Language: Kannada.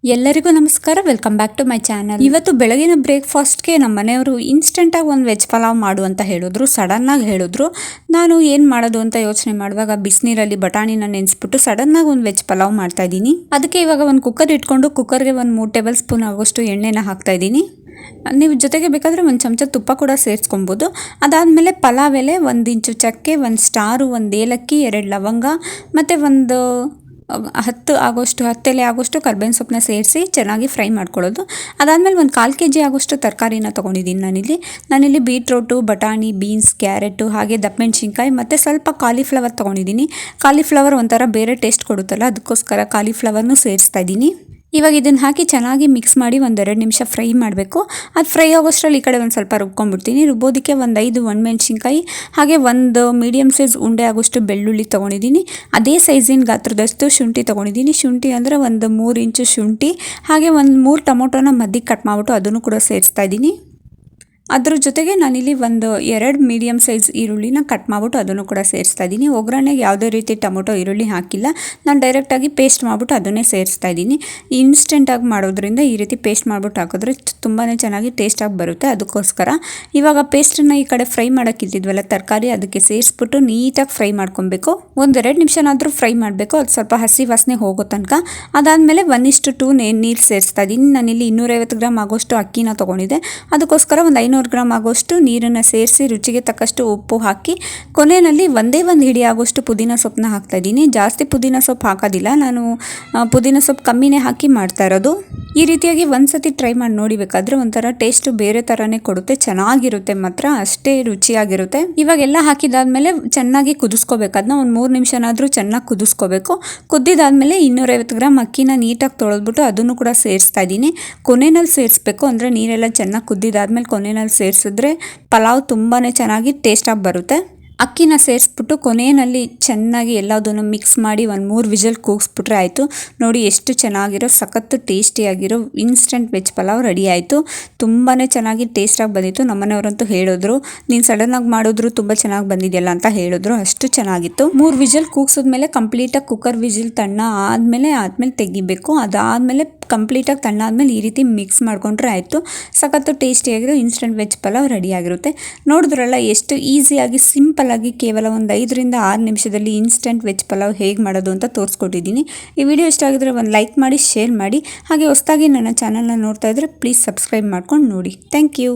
ಎಲ್ಲರಿಗೂ ನಮಸ್ಕಾರ, welcome back to my channel. ಇವತ್ತು ಬೆಳಗಿನ ಬ್ರೇಕ್ಫಾಸ್ಟ್ಗೆ ನಮ್ಮ ಮನೆಯವರು ಇನ್ಸ್ಟೆಂಟಾಗಿ ಒಂದು ವೆಜ್ ಪಲಾವ್ ಮಾಡು ಅಂತ ಹೇಳಿದ್ರು. ಸಡನ್ನಾಗಿ ಹೇಳಿದ್ರು. ನಾನು ಏನು ಮಾಡೋದು ಅಂತ ಯೋಚನೆ ಮಾಡುವಾಗ ಬಿಸಿನೀರಲ್ಲಿ ಬಟಾಣಿನ ನೆನೆಸ್ಬಿಟ್ಟು ಸಡನ್ನಾಗಿ ಒಂದು ವೆಜ್ ಪಲಾವ್ ಮಾಡ್ತಾ ಇದ್ದೀನಿ. ಅದಕ್ಕೆ ಇವಾಗ ಒಂದು ಕುಕ್ಕರ್ ಇಟ್ಕೊಂಡು ಕುಕ್ಕರ್ಗೆ ಒಂದು 3 ಟೇಬಲ್ ಸ್ಪೂನ್ ಆಗೋಷ್ಟು ಎಣ್ಣೆನ ಹಾಕ್ತಾ ಇದ್ದೀನಿ. ನೀವು ಜೊತೆಗೆ ಬೇಕಾದರೆ ಒಂದು ಚಮಚ ತುಪ್ಪ ಕೂಡ ಸೇರಿಸ್ಕೊಬೋದು. ಅದಾದಮೇಲೆ ಪಲಾವ್ ಎಲೆ, 1 ಇಂಚು ಚಕ್ಕೆ, 1 ಸ್ಟಾರು, 1 ಏಲಕ್ಕಿ, 2 ಲವಂಗ ಮತ್ತು ಒಂದು 10 ಎಲೆ ಆಗೋಷ್ಟು ಕರ್ಬೇವಿನ ಸೊಪ್ಪನ್ನ ಸೇರಿಸಿ ಚೆನ್ನಾಗಿ ಫ್ರೈ ಮಾಡ್ಕೊಳ್ಳೋದು. ಅದಾದಮೇಲೆ ಒಂದು 1/4 kg ಆಗೋಷ್ಟು ತರಕಾರಿನ ತೊಗೊಂಡಿದ್ದೀನಿ. ನಾನಿಲ್ಲಿ ಬೀಟ್ರೋಟು, ಬಟಾಣಿ, ಬೀನ್ಸ್, ಕ್ಯಾರೆಟು, ಹಾಗೆ ದಪ್ಪಮೆಣಸಿನ್ಕಾಯಿ ಮತ್ತು ಸ್ವಲ್ಪ ಕಾಲಿಫ್ಲವರ್ ತೊಗೊಂಡಿದ್ದೀನಿ. ಕಾಲಿಫ್ಲವರ್ ಒಂಥರ ಬೇರೆ ಟೇಸ್ಟ್ ಕೊಡುತ್ತಲ್ಲ, ಅದಕ್ಕೋಸ್ಕರ ಕಾಲಿಫ್ಲವರ್ನು ಸೇರಿಸ್ತಾ ಇದ್ದೀನಿ. ಇವಾಗ ಇದನ್ನು ಹಾಕಿ ಚೆನ್ನಾಗಿ ಮಿಕ್ಸ್ ಮಾಡಿ 1-2 ನಿಮಿಷ ಫ್ರೈ ಮಾಡಬೇಕು. ಅದು ಫ್ರೈ ಆಗೋಷ್ಟರಲ್ಲಿ ಈ ಕಡೆ ಒಂದು ಸ್ವಲ್ಪ ರುಬ್ಕೊಂಡ್ಬಿಡ್ತೀನಿ. ರುಬ್ಬೋದಕ್ಕೆ ಒಂದು 5 ಒಣಮೆಣಸಿನ್ಕಾಯಿ, ಹಾಗೆ ಒಂದು ಮೀಡಿಯಮ್ ಸೈಜ್ ಉಂಡೆ ಆಗೋಷ್ಟು ಬೆಳ್ಳುಳ್ಳಿ ತೊಗೊಂಡಿದ್ದೀನಿ. ಅದೇ ಸೈಜಿನ ಗಾತ್ರದಷ್ಟು ಶುಂಠಿ ತೊಗೊಂಡಿದ್ದೀನಿ. ಶುಂಠಿ ಅಂದರೆ ಒಂದು 3 ಇಂಚು ಶುಂಠಿ, ಹಾಗೆ ಒಂದು 3 ಟೊಮೊಟೊನ ಮಧ್ಯಕ್ಕೆ ಕಟ್ ಮಾಡಿಬಿಟ್ಟು ಅದನ್ನು ಕೂಡ ಸೇರಿಸ್ತಾ ಇದ್ದೀನಿ. ಅದ್ರ ಜೊತೆಗೆ ನಾನಿಲ್ಲಿ ಒಂದು 2 ಮೀಡಿಯಮ್ ಸೈಜ್ ಈರುಳ್ಳಿನ ಕಟ್ ಮಾಡಿಬಿಟ್ಟು ಅದನ್ನು ಕೂಡ ಸೇರಿಸ್ತಾ ಇದ್ದೀನಿ. ಒಗ್ಗರಣೆಗೆ ಯಾವುದೇ ರೀತಿ ಟೊಮೊಟೊ ಈರುಳ್ಳಿ ಹಾಕಿಲ್ಲ, ನಾನು ಡೈರೆಕ್ಟಾಗಿ ಪೇಸ್ಟ್ ಮಾಡಿಬಿಟ್ಟು ಅದನ್ನೇ ಸೇರಿಸ್ತಾ ಇದ್ದೀನಿ. ಇನ್ಸ್ಟೆಂಟಾಗಿ ಮಾಡೋದ್ರಿಂದ ಈ ರೀತಿ ಪೇಸ್ಟ್ ಮಾಡಿಬಿಟ್ಟು ಹಾಕಿದ್ರೆ ತುಂಬಾ ಚೆನ್ನಾಗಿ ಟೇಸ್ಟಾಗಿ ಬರುತ್ತೆ. ಅದಕ್ಕೋಸ್ಕರ ಇವಾಗ ಪೇಸ್ಟನ್ನು ಈ ಕಡೆ ಫ್ರೈ ಮಾಡೋಕ್ಕಿದ್ದಿದ್ವಲ್ಲ ತರಕಾರಿ, ಅದಕ್ಕೆ ಸೇರಿಸ್ಬಿಟ್ಟು ನೀಟಾಗಿ ಫ್ರೈ ಮಾಡ್ಕೊಬೇಕು. 1-2 ನಿಮಿಷನಾದರೂ ಫ್ರೈ ಮಾಡಬೇಕು, ಅದು ಸ್ವಲ್ಪ ಹಸಿ ವಾಸನೆ ಹೋಗೋ ತನಕ. ಅದಾದಮೇಲೆ 1:2 ನೀರು ಸೇರಿಸ್ತಾ ಇದ್ದೀನಿ. ನಾನಿಲ್ಲಿ 250 ಗ್ರಾಮ್ ಆಗೋಷ್ಟು ಅಕ್ಕಿನ ತೊಗೊಂಡಿದ್ದೆ. ಅದಕ್ಕೋಸ್ಕರ ಒಂದು 500 ಗ್ರಾಮ್ ಆಗೋಷ್ಟು ನೀರನ್ನು ಸೇರಿಸಿ ರುಚಿಗೆ ತಕ್ಕಷ್ಟು ಉಪ್ಪು ಹಾಕಿ ಕೊನೆಯಲ್ಲಿ ಒಂದೇ ಒಂದು ಹಿಡಿ ಆಗೋಷ್ಟು ಪುದೀನ ಸೊಪ್ಪನ್ನ ಹಾಕ್ತಾ ಇದ್ದೀನಿ. ಜಾಸ್ತಿ ಪುದೀನ ಸೊಪ್ಪು ಹಾಕೋದಿಲ್ಲ, ನಾನು ಪುದೀನ ಸೊಪ್ಪು ಕಮ್ಮಿನೇ ಹಾಕಿ ಮಾಡ್ತಾ ಇರೋದು. ಈ ರೀತಿಯಾಗಿ ಒಂದ್ಸತಿ ಟ್ರೈ ಮಾಡಿ ನೋಡಿ, ಬೇಕಾದರೆ ಒಂಥರ ಟೇಸ್ಟು ಬೇರೆ ಥರನೇ ಕೊಡುತ್ತೆ, ಚೆನ್ನಾಗಿರುತ್ತೆ, ಮಾತ್ರ ಅಷ್ಟೇ ರುಚಿಯಾಗಿರುತ್ತೆ. ಇವಾಗೆಲ್ಲ ಹಾಕಿದಾದ್ಮೇಲೆ ಚೆನ್ನಾಗಿ ಕುದಿಸ್ಕೋಬೇಕು. ಅದನ್ನ ಒಂದು 3 ನಿಮಿಷನಾದರೂ ಚೆನ್ನಾಗಿ ಕುದಿಸ್ಕೋಬೇಕು. ಕುದ್ದಿದಾದ್ಮೇಲೆ 250 ಗ್ರಾಮ್ ಅಕ್ಕಿನ ನೀಟಾಗಿ ತೊಳೆದ್ಬಿಟ್ಟು ಅದನ್ನು ಕೂಡ ಸೇರಿಸ್ತಾ ಇದ್ದೀನಿ. ಕೊನೆಯಲ್ಲಿ ಸೇರಿಸ್ಬೇಕು, ಅಂದರೆ ನೀರೆಲ್ಲ ಚೆನ್ನಾಗಿ ಕುದ್ದಿದಾದ್ಮೇಲೆ ಕೊನೆಯಲ್ಲಿ ಸೇರಿಸಿದ್ರೆ ಪಲಾವ್ ತುಂಬಾ ಚೆನ್ನಾಗಿ ಟೇಸ್ಟಾಗಿ ಬರುತ್ತೆ. ಅಕ್ಕಿನ ಸೇರಿಸ್ಬಿಟ್ಟು ಕೊನೆಯಲ್ಲಿ ಚೆನ್ನಾಗಿ ಎಲ್ಲದನ್ನು ಮಿಕ್ಸ್ ಮಾಡಿ 1-3 ವಿಷಲ್ ಕೂಗಿಸ್ಬಿಟ್ರೆ ಆಯಿತು. ನೋಡಿ ಎಷ್ಟು ಚೆನ್ನಾಗಿರೋ ಸಖತ್ತು ಟೇಸ್ಟಿಯಾಗಿರೋ ಇನ್ಸ್ಟೆಂಟ್ ವೆಜ್ ಪಲಾವ್ ರೆಡಿ ಆಯಿತು. ತುಂಬಾ ಚೆನ್ನಾಗಿ ಟೇಸ್ಟಾಗಿ ಬಂದಿತ್ತು. ನಮ್ಮನೆಯವರಂತೂ ಹೇಳಿದ್ರು, ನೀನು ಸಡನ್ನಾಗಿ ಮಾಡಿದ್ರು ತುಂಬ ಚೆನ್ನಾಗಿ ಬಂದಿದೆಯಲ್ಲ ಅಂತ ಹೇಳಿದ್ರು. ಅಷ್ಟು ಚೆನ್ನಾಗಿತ್ತು. 3 ವಿಷಲ್ ಕೂಗಿಸಿದ್ಮೇಲೆ ಕಂಪ್ಲೀಟಾಗಿ ಕುಕ್ಕರ್ ವಿಷಲ್ ತಣ್ಣ ಆದಮೇಲೆ ತೆಗಿಬೇಕು. ಅದಾದಮೇಲೆ ಕಂಪ್ಲೀಟಾಗಿ ತಣ್ಣ ಆದಮೇಲೆ ಈ ರೀತಿ ಮಿಕ್ಸ್ ಮಾಡ್ಕೊಂಡ್ರೆ ಆಯಿತು. ಸಖತ್ತು ಟೇಸ್ಟಿಯಾಗಿರೋ ಇನ್ಸ್ಟೆಂಟ್ ವೆಜ್ ಪಲಾವ್ ರೆಡಿಯಾಗಿರುತ್ತೆ. ನೋಡಿದ್ರಲ್ಲ ಎಷ್ಟು ಈಸಿಯಾಗಿ ಸಿಂಪಲ್ಲಾಗಿ ಕೇವಲ ಒಂದು 5-6 ನಿಮಿಷದಲ್ಲಿ ಇನ್ಸ್ಟೆಂಟ್ ವೆಜ್ ಪಲಾವ್ ಹೇಗೆ ಮಾಡೋದು ಅಂತ ತೋರಿಸ್ಕೊಟ್ಟಿದ್ದೀನಿ. ಈ ವಿಡಿಯೋ ಇಷ್ಟ ಆಗಿದ್ರೆ ಒಂದು ಲೈಕ್ ಮಾಡಿ, ಶೇರ್ ಮಾಡಿ, ಹಾಗೆ ಹೊಸದಾಗಿ ನನ್ನ ಚಾನಲ್ನ ನೋಡ್ತಾ ಇದ್ದರೆ ಪ್ಲೀಸ್ ಸಬ್ಸ್ಕ್ರೈಬ್ ಮಾಡ್ಕೊಂಡು ನೋಡಿ. Thank you.